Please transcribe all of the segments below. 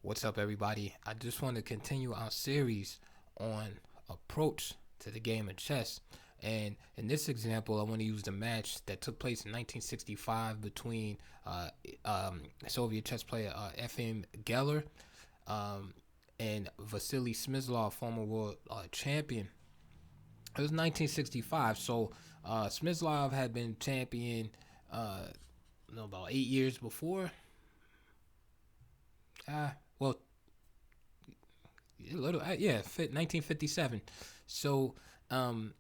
What's up, everybody? I just want to continue our series on approach to the game of chess. And in this example, I want to use the match that took place in 1965 between Soviet chess player F.M. Geller um, and Vasily Smyslov, former world champion. It was 1965, so Smyslov had been champion about 8 years before. Well, a little, yeah, 1957. So, um,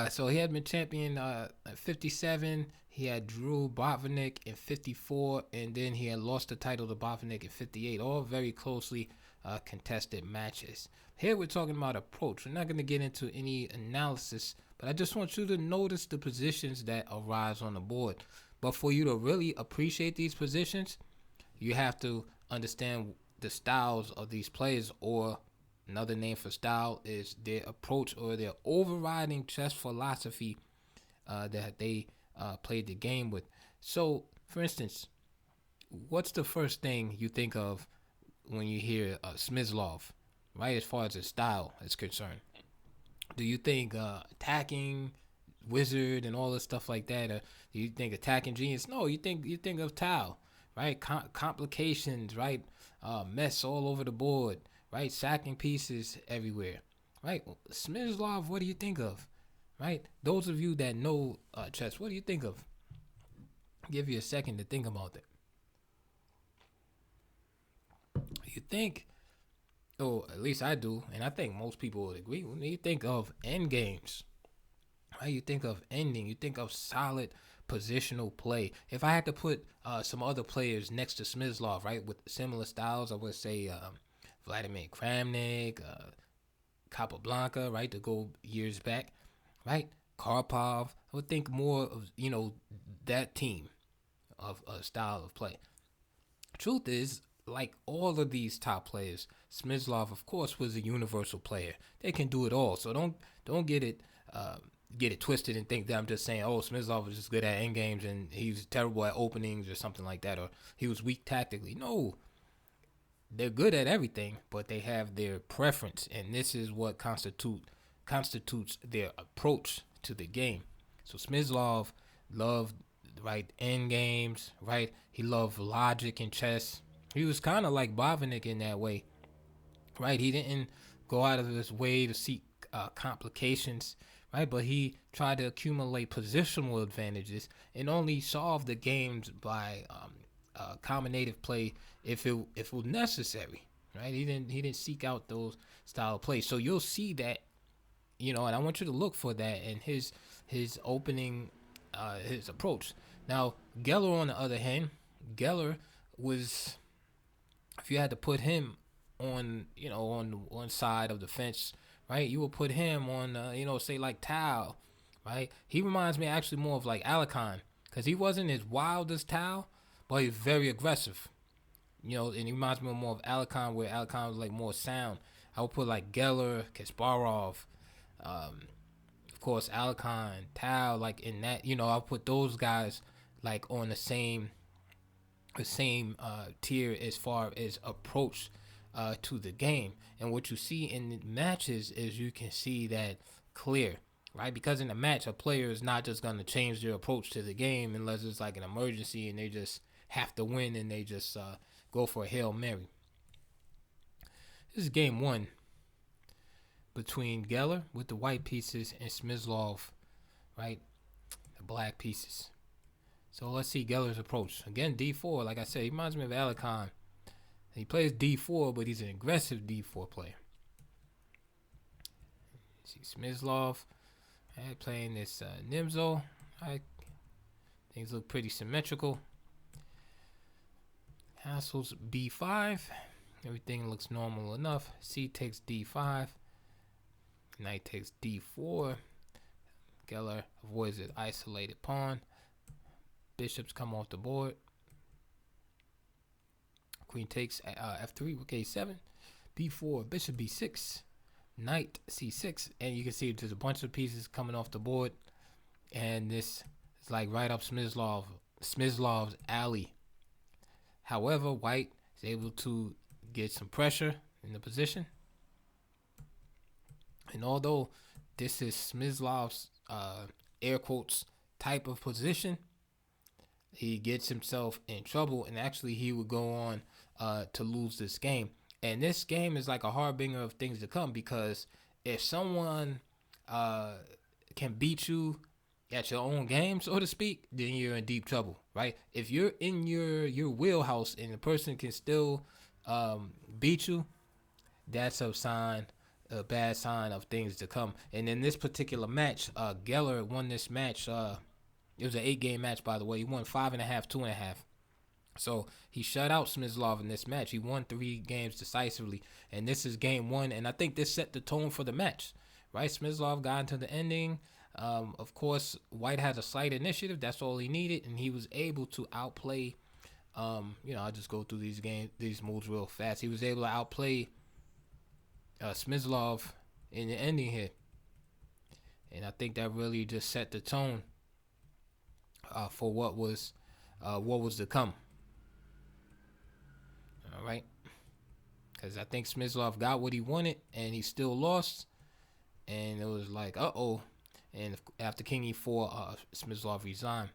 so he had been champion at 57. He had drew Botvinnik in 54, and then he had lost the title to Botvinnik in 58. All very closely contested matches. Here we're talking about approach. We're not going to get into any analysis, but I just want you to notice the positions that arise on the board. But for you to really appreciate these positions, you have to understand the styles of these players, or another name for style is their approach or their overriding chess philosophy that they played the game with. So, for instance, what's the first thing you think of when you hear Smyslov, right? As far as his style is concerned, do you think attacking wizard and all this stuff like that, or do you think attacking genius? No, you think of Tao, right? Complications, right? Mess all over the board, right? Sacking pieces everywhere, right? Smyslov, what do you think of, right? Those of you that know chess, what do you think of? Give you a second to think about that. You think, oh, at least I do, and I think most people would agree. When you think of end games, right? You think of ending. You think of solid positional play. If I had to put some other players next to Smyslov, right, with similar styles, I would say Vladimir Kramnik, Capablanca, right, to go years back, right? Karpov. I would think more of that team of style of play. Truth is, like all of these top players, Smyslov, of course, was a universal player. They can do it all. So don't get it twisted and think that I'm just saying, oh, Smyslov was just good at end games and he was terrible at openings or something like that, or he was weak tactically. No, they're good at everything, but they have their preference, and this is what constitutes their approach to the game. So Smyslov loved, right, end games, right. He loved logic in chess. He was kind of like Botvinnik in that way, right. He didn't go out of his way to seek complications, right? But he tried to accumulate positional advantages and only solve the games by combinative play if it was necessary, right? He didn't seek out those style of plays. So you'll see that, and I want you to look for that in his opening, his approach. Now Geller, on the other hand, Geller was, if you had to put him on one side of the fence, right? You would put him on, say like Tao, right? He reminds me actually more of like Alakon, because he wasn't as wild as Tao, but he's very aggressive, and he reminds me more of Alakon, where Alakon was like more sound. I would put like Geller, Kasparov, of course Alakon, Tao, like in that, I'll put those guys like on the same tier as far as approach to the game. And what you see in the matches is you can see that clear, right? Because in a match, a player is not just going to change their approach to the game unless it's like an emergency and they just have to win and they just go for a Hail Mary. This is game one between Geller with the white pieces and Smyslov, right, the black pieces. So let's see Geller's approach. Again, d4. Like I said, he reminds me of Alakon. He plays d4, but he's an aggressive d4 player. See Smyslov, right, playing this Nimzo. Right, things look pretty symmetrical. Castles b5. Everything looks normal enough. C takes d5. Knight takes d4. Geller avoids an isolated pawn. Bishops come off the board. Queen takes f3, rook a7, b4, bishop b6, knight c6, and you can see there's a bunch of pieces coming off the board, and this is like right up Smyslov's alley. However, white He's able to get some pressure in the position. And although this is Smyslov's air quotes type of position, he gets himself in trouble, and actually he would go on to lose this game. And this game is like a harbinger of things to come, because if someone can beat you at your own game, so to speak, then you're in deep trouble, right? If you're in your wheelhouse and the person can still beat you, that's a bad sign of things to come. And in this particular match, Geller won this match. It was an 8-game match, by the way. He won 5.5, 2.5. So he shut out Smyslov in this match. He won 3 games decisively, and this is game 1. And I think this set the tone for the match, right? Smyslov got into the ending. Of course, White had a slight initiative. That's all he needed, and he was able to outplay. I'll just go through these moves real fast. He was able to outplay Smyslov in the ending here, and I think that really just set the tone for what was to come. All right, because I think Smyslov got what he wanted, and he still lost, and it was like, uh-oh. And after King E4, Smyslov resigned.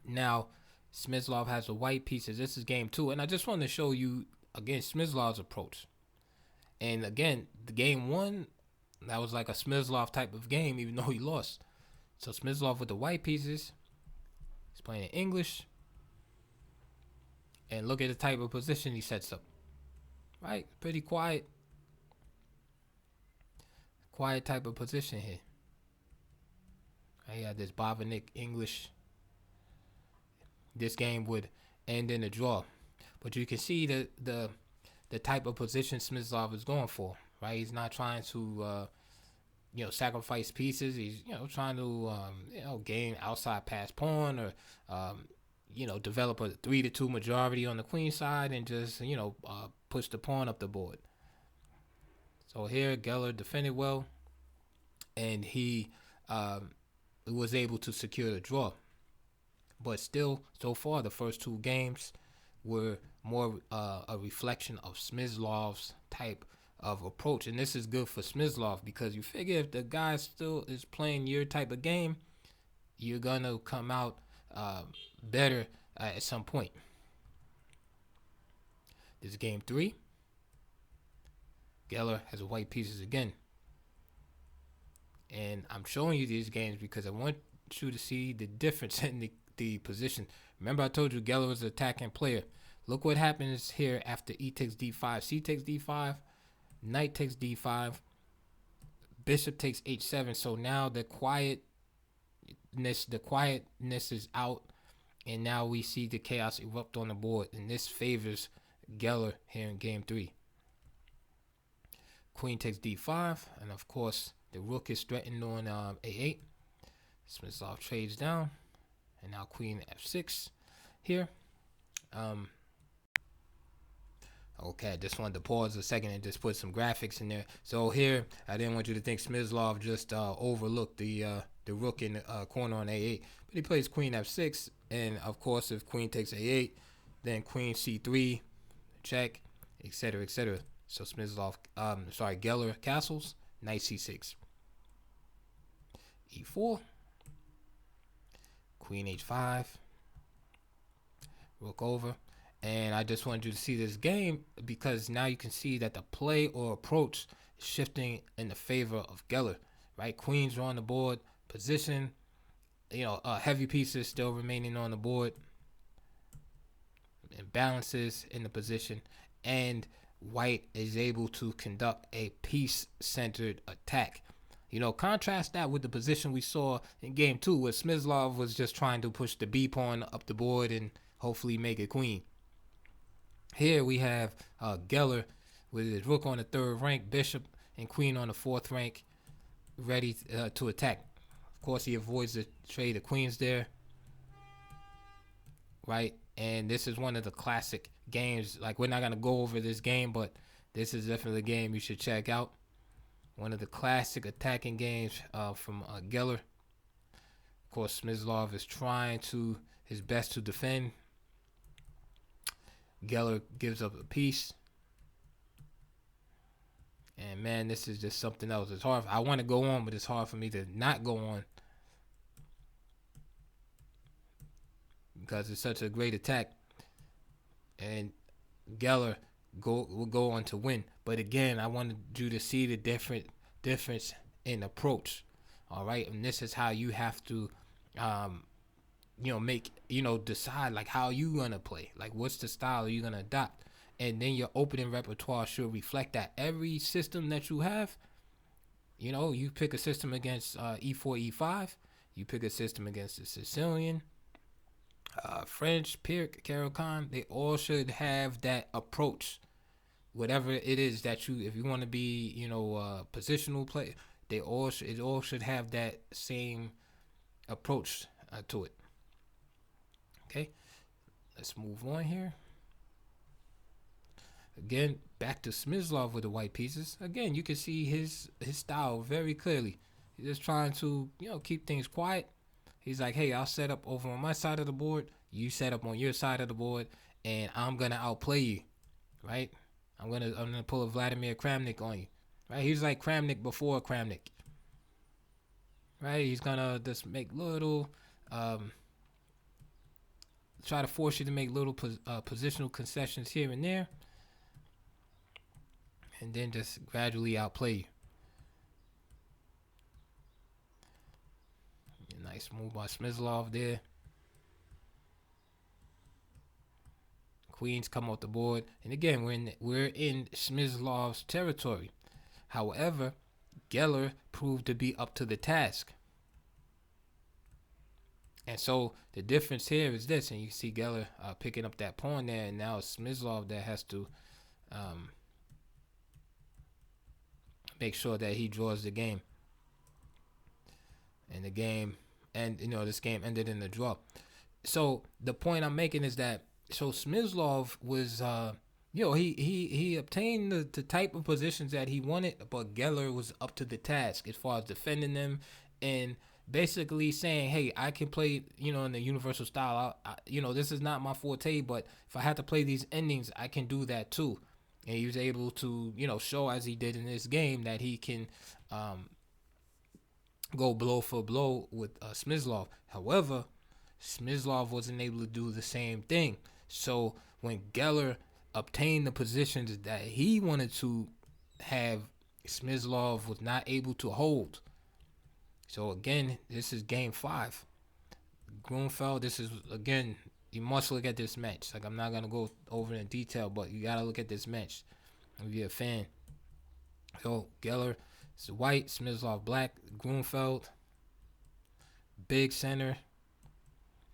Now, Smyslov has the white pieces. This is game 2, and I just want to show you again Smyslov's approach. And again, the game 1, that was like a Smyslov type of game, even though he lost. So Smyslov with the white pieces. He's playing in English. And look at the type of position he sets up. Right? Pretty quiet. Quiet type of position here. He had this Botvinnik English. This game would end in a draw. But you can see the type of position Smyslov is going for. Right? He's not trying to sacrifice pieces. He's trying to gain outside pass pawn, or develop a 3-2 majority on the queen side, and just push the pawn up the board. So here Geller defended well, and he was able to secure the draw. But still, so far the first 2 games were more a reflection of Smyslov's type of approach. And this is good for Smyslov, because you figure if the guy still is playing your type of game, you're gonna come out better at some point. This is game 3. Geller has white pieces again, and I'm showing you these games because I want you to see the difference in the position. Remember, I told you Geller was an attacking player. Look what happens here after E takes D5. C takes D5. Knight takes D5. Bishop takes H7. So now the quietness is out, and now we see the chaos erupt on the board, and this favors Geller here in game 3. Queen takes D5, and of course the rook is threatened on A8. Smyslov trades down, and now Queen F6 here. Okay, I just wanted to pause a second and just put some graphics in there. So here, I didn't want you to think Smyslov just overlooked the rook in the corner on A8, but he plays Queen F6, and of course if Queen takes A8, then Queen C3, check, etc., etc. So Geller castles, Knight C6, E4, Queen H5, rook over. And I just wanted you to see this game because now you can see that the play or approach is shifting in the favor of Geller, right? Queens are on the board, position, heavy pieces still remaining on the board, imbalances in the position, and White is able to conduct a piece-centered attack. Contrast that with the position we saw in game 2, where Smyslov was just trying to push the B pawn up the board and hopefully make it queen. Here we have Geller with his rook on the 3rd rank, bishop and queen on the 4th rank, ready to attack. Of course, he avoids the trade of queens there, right? And this is one of the classic games. Like, we're not going to go over this game, but this is definitely a game you should check out. One of the classic attacking games from Geller. Of course, Smyslov is trying his best to defend. Geller gives up a piece. And man, this is just something else. It's hard. I want to go on, but it's hard for me to not go on because it's such a great attack. And Geller will go on to win. But again, I wanted you to see the difference in approach. All right, and this is how you have to, make decide like how you gonna play. Like what's the style are you gonna adopt, and then your opening repertoire should reflect that. Every system that you have, you pick a system against E4, E5. You pick a system against the Sicilian, French, Pirc, Caracan. They all should have that approach. Whatever it is that if you want to be, positional play, it all should have that same approach to it. Okay, let's move on here. Again, back to Smyslov with the white pieces. Again, you can see his style very clearly. He's just trying to keep things quiet. He's like, hey, I'll set up over on my side of the board. You set up on your side of the board, and I'm gonna outplay you, right? I'm gonna pull a Vladimir Kramnik on you, right? He's like Kramnik before Kramnik, right? He's gonna just make little, try to force you to make little positional concessions here and there, and then just gradually outplay you. Nice move by Smyslov there. Queens come off the board, and again we're in Smyslov's territory. However, Geller proved to be up to the task, and so the difference here is this. And you see Geller picking up that pawn there, and now it's Smyslov that has to make sure that he draws the game. And the game, and this game ended in a draw. So the point I'm making is that Smyslov was he obtained the type of positions that he wanted, but Geller was up to the task as far as defending them and basically saying, hey, I can play in the universal style. This is not my forte, but if I have to play these endings, I can do that too. And he was able to show, as he did in this game, that he can go blow for blow with Smyslov. However, Smyslov wasn't able to do the same thing. So when Geller obtained the positions that he wanted to have, Smyslov was not able to hold. So again, this is game 5. Grunfeld, this is, again, you must look at this match. Like, I'm not going to go over in detail, but you got to look at this match if you're a fan. So Geller is white, Smyslov black, Grunfeld, big center.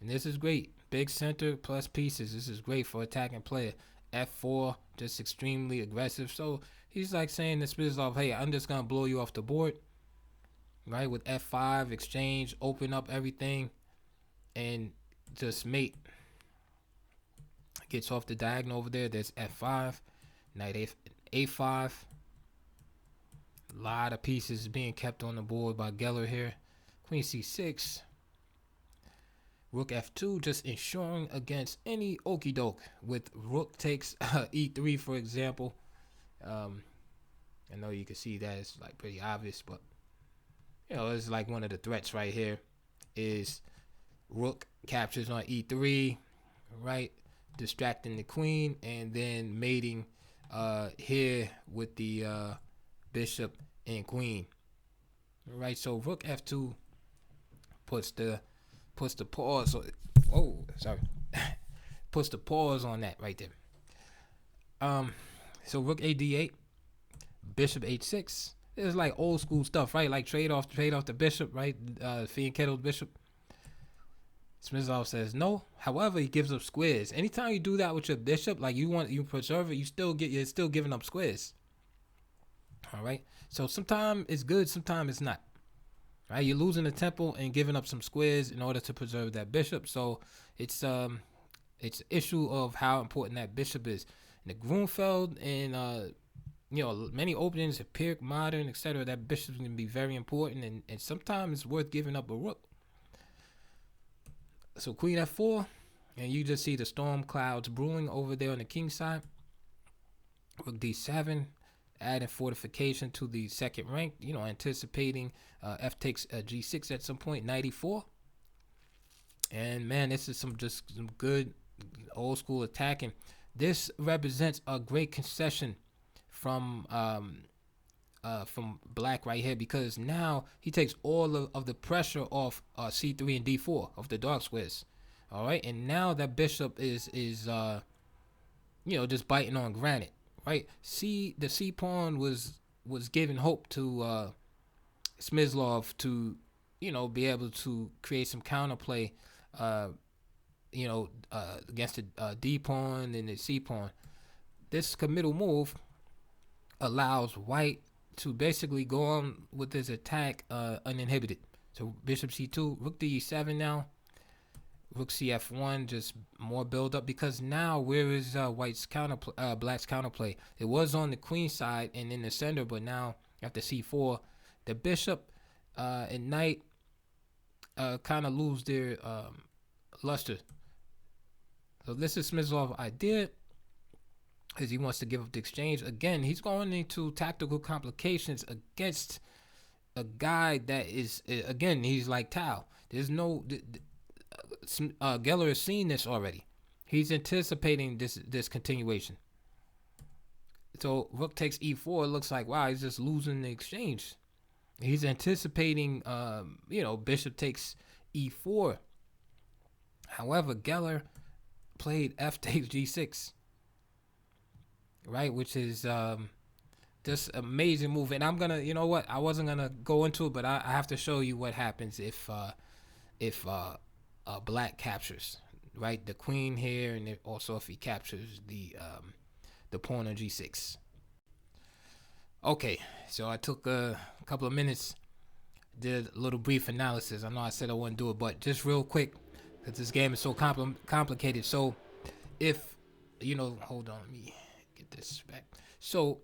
And this is great. Big center plus pieces. This is great for attacking player. F4, just extremely aggressive. So he's like saying to Smyslov, hey, I'm just going to blow you off the board. Right? With F5, exchange, open up everything, and just mate. Gets off the diagonal over there. There's F5. Knight A5. A lot of pieces being kept on the board by Geller here. Queen C6. Rook F2, just ensuring against any okie doke. With rook takes E3, for example. I know you can see that it's like pretty obvious, but it's like one of the threats right here is rook captures on E3, right? Distracting the queen, and then mating here with the bishop and queen. All right, so rook F2 puts the pause. Puts the pause on that right there. So rook AD8, bishop H6. It's like old school stuff, right? Like trade off the bishop, right? Fianchetto's bishop. Smyslov says no. However, he gives up squares. Anytime you do that with your bishop, like you preserve it, you're still giving up squares. All right. So sometimes it's good, sometimes it's not. Right? You're losing the tempo and giving up some squares in order to preserve that bishop. So it's an issue of how important that bishop is. And the Grunfeld and many openings, Pirc, modern, etc. That bishop can be very important, and sometimes it's worth giving up a rook. So Queen F4, And you just see the storm clouds brewing over there on the king side. Rook d7, adding fortification to the second rank, anticipating f takes g6 at some point, knight e4. And man, this is some good old school attacking. This represents a great concession from black right here, because now he takes all of the pressure off c3 and d4 of the dark squares. All right, and now that bishop is just biting on granite, right? The c pawn was giving hope to Smyslov to be able to create some counterplay against the d pawn and the c pawn. This committal move allows white to basically go on with his attack uninhibited. So bishop c2, rook d7 now. Rook cf1, just more build up, because now where is white's black's counterplay? It was on the queen side and in the center, but now after c4, the bishop and knight kind of lose their luster. So this is Smyslov's idea, because he wants to give up the exchange. Again, he's going into tactical complications against a guy that is, again, he's like Tao. There's no... Geller has seen this already. He's anticipating this continuation. So rook takes e4. It looks like, wow, he's just losing the exchange. He's anticipating, bishop takes e4. However, Geller played f takes g6, right, which is this amazing move. And I'm gonna, I wasn't gonna go into it, but I have to show you what happens if black captures, right, the queen here, and also if he captures the pawn on g6. Okay, so I took a couple of minutes, did a little brief analysis. I know I said I wouldn't do it, but just real quick, because this game is so complicated. So if hold on, let me get this back. So,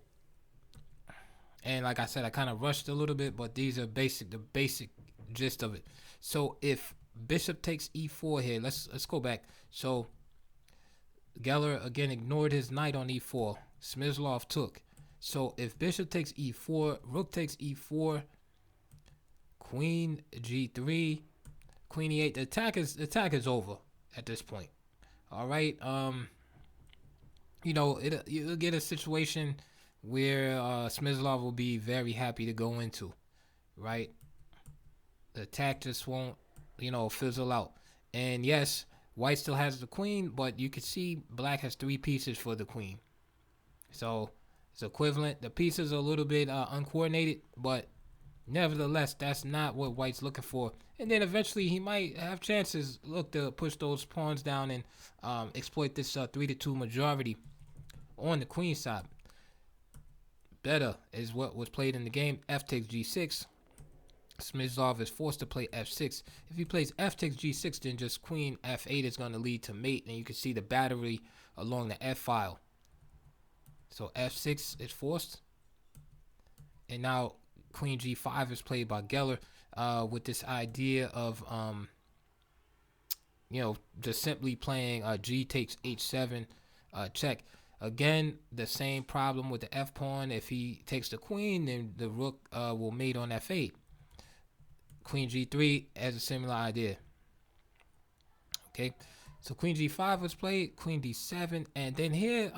and like I said, I kind of rushed a little bit, but these are the basic gist of it. So if bishop takes e4 here, let's go back. So Geller again ignored his knight on e4. Smyslov took. So if bishop takes e4, rook takes e4, queen g3, queen e8, the attack is over at this point. All right. You'll get a situation where Smyslov will be very happy to go into, right? The attack just won't, fizzle out. And yes, white still has the queen, but you can see black has 3 pieces for the queen. So it's equivalent. The pieces are a little bit uncoordinated, but nevertheless, that's not what white's looking for. And then eventually he might have chances, look, to push those pawns down and exploit this 3-2 majority on the queen side. Better is what was played in the game. F takes g6. Smyslov is forced to play f6. If he plays f takes g6, then just queen f8 is going to lead to mate, and you can see the battery along the f file. So f6 is forced, and now queen g5 is played by Geller with this idea of just simply playing g takes h7 check. Again, the same problem with the f pawn. If he takes the queen, then the rook will mate on f8. Queen g3 has a similar idea. Okay, so queen g5 was played, queen d7, and then here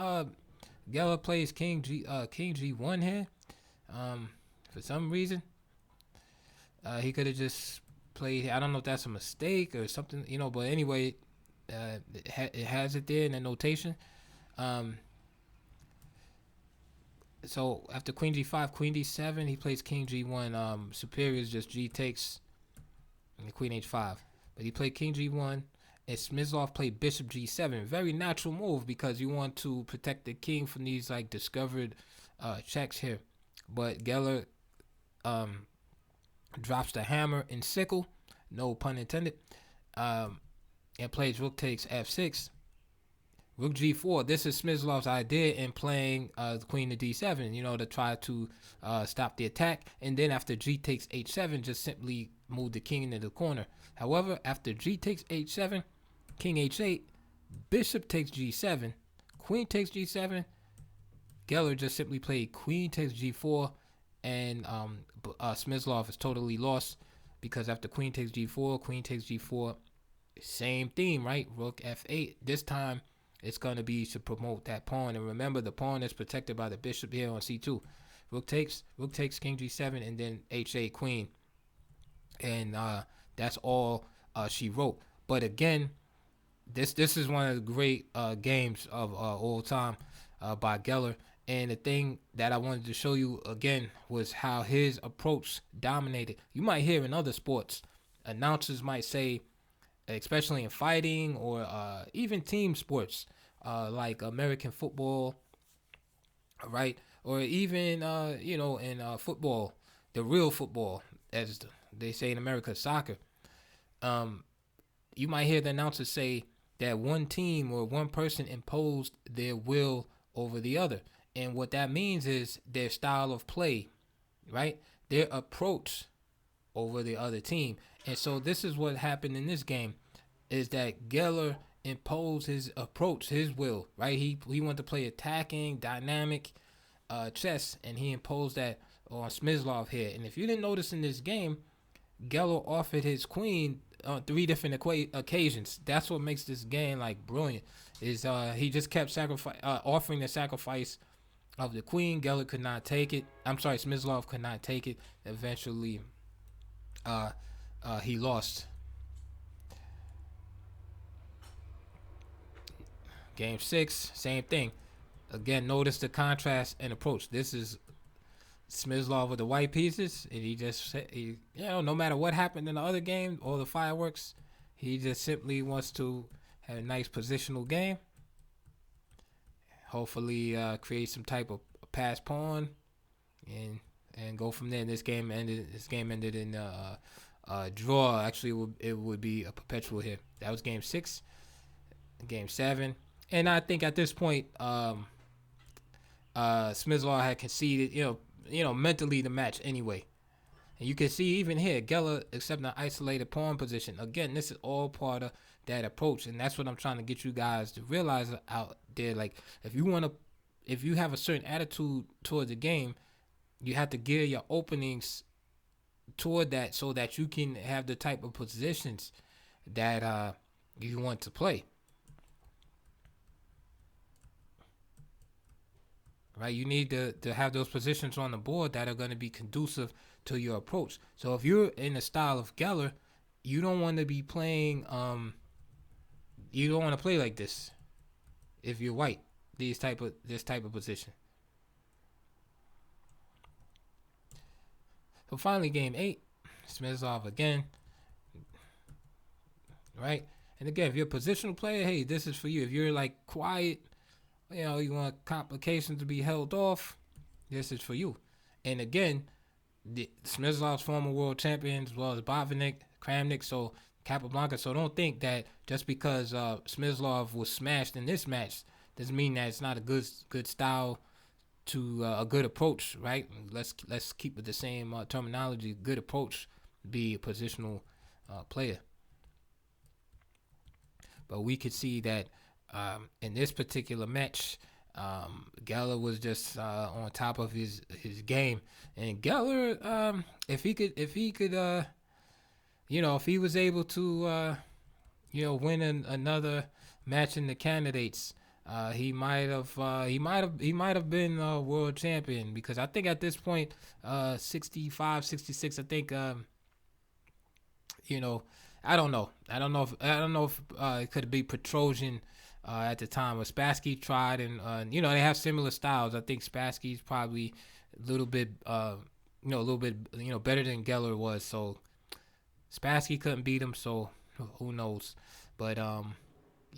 Geller plays king g1 here. For some reason, he could have just played. I don't know if that's a mistake or something, but anyway, it has it there in the notation. So after queen g5, queen d7, he plays king g1. Superior is just g takes and queen h5. But he played king g1, and Smyslov played bishop g7. Very natural move, because you want to protect the king from these discovered checks here. But Geller drops the hammer and sickle, no pun intended, and plays rook takes f6. Rook g4. This is Smyslov's idea in playing the queen to d7, to try to stop the attack. And then after g takes h7, just simply move the king into the corner. However, after g takes h7, king h8, Bishop takes g7, queen takes g7. Geller just simply played queen takes g4, and Smyslov is totally lost because after queen takes g4, same theme, right? Rook f8. This time it's going to be to promote that pawn, and remember the pawn is protected by the bishop here on c2. Rook takes king g7, and then h8 queen, and that's all she wrote. But again, this is one of the great games of all time by Geller. And the thing that I wanted to show you again was how his approach dominated. You might hear in other sports, announcers might say, especially in fighting or even team sports like American football, right? Or even in football, the real football, as they say in America, soccer. Um, you might hear the announcer say that one team or one person imposed their will over the other. And what that means is their style of play, right? Their approach over the other team. And so this is what happened in this game is that Geller imposed his approach, his will, right? He wanted to play attacking, dynamic chess, and he imposed that on Smyslov here. And if you didn't notice in this game, Geller offered his queen on 3 different occasions. That's what makes this game like brilliant. Is he just kept offering the sacrifice of the queen. Geller could not take it. I'm sorry, Smyslov could not take it. Eventually, he lost. Game 6, same thing. Again, notice the contrast and approach. This is Smyslov with the white pieces, and no matter what happened in the other game, all the fireworks, he just simply wants to have a nice positional game. Hopefully, create some type of pass pawn, and go from there. And this game ended in a draw. Actually, it would be a perpetual here. That was game 6. Game 7, and I think at this point, Smyslov had conceded, mentally the match anyway. And you can see even here, Geller accepting an isolated pawn position. Again, this is all part of that approach, and that's what I'm trying to get you guys to realize out there. Like, if you have a certain attitude toward the game, you have to gear your openings toward that so that you can have the type of positions that you want to play. Right, you need to have those positions on the board that are going to be conducive to your approach. So if you're in the style of Geller, you don't want to be playing. You don't want to play like this. If you're white, this type of position. So finally, game 8, Smyslov again. Right, and again, if you're a positional player, hey, this is for you. If you're like quiet, you want complications to be held off, this is for you. And again, Smyslov's former world champion as well as Botvinnik, Kramnik, so Capablanca. So don't think that just because Smyslov was smashed in this match doesn't mean that it's not a good style to a good approach, right? Let's keep with the same terminology. Good approach, be a positional player. But we could see that in this particular match, Geller was just on top of his game, and Geller, if he was able to, win another match in the candidates, he might have been world champion, because I think at this point, 65, 66, I think, I don't know if it could be Petrosian. At the time, when Spassky tried, and they have similar styles. I think Spassky's probably a little bit better than Geller was. So Spassky couldn't beat him. So who knows? But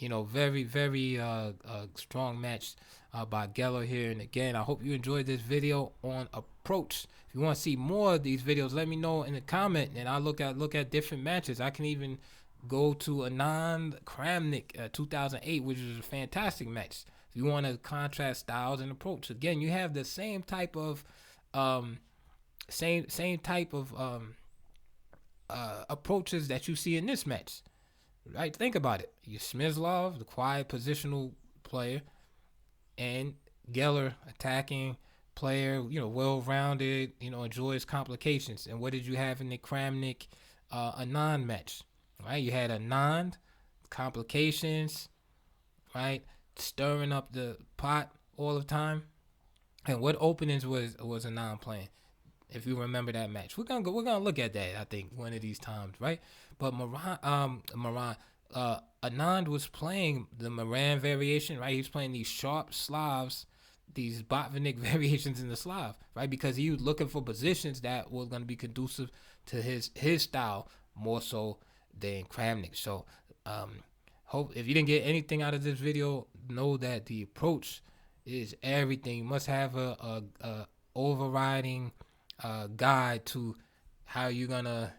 very very strong match by Geller here. And again, I hope you enjoyed this video on approach. If you want to see more of these videos, let me know in the comment, and I'll look at different matches. I can even go to Anand Kramnik 2008, which is a fantastic match. If you want to contrast styles and approach, again, you have the same type of approaches that you see in this match. right? Think about it. You Smyslov, the quiet positional player, and Geller, attacking player, well-rounded, enjoys complications. And what did you have in the Kramnik Anand match? Right? You had Anand, complications, right? Stirring up the pot all the time. And what openings was Anand playing? If you remember that match, we're gonna look at that. I think one of these times, right? But Anand was playing the Moran variation, right? He was playing these sharp Slavs, these Botvinnik variations in the Slav, right? Because he was looking for positions that were gonna be conducive to his style more so than Kramnik. So, hope if you didn't get anything out of this video, know that the approach is everything. You must have a overriding guide to how you're gonna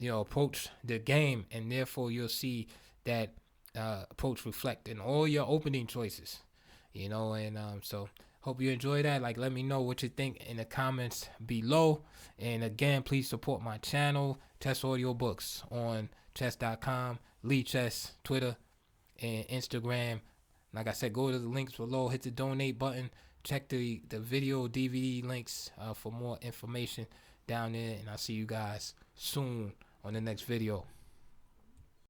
approach the game, and therefore you'll see that approach reflect in all your opening choices. And so hope you enjoy that. Like, let me know what you think in the comments below. And again, please support my channel, Chess Audio Books, on chess.com, Lee Chess, Twitter, and Instagram. Like I said, go to the links below, hit the donate button, check the video DVD links for more information down there, and I'll see you guys soon on the next video.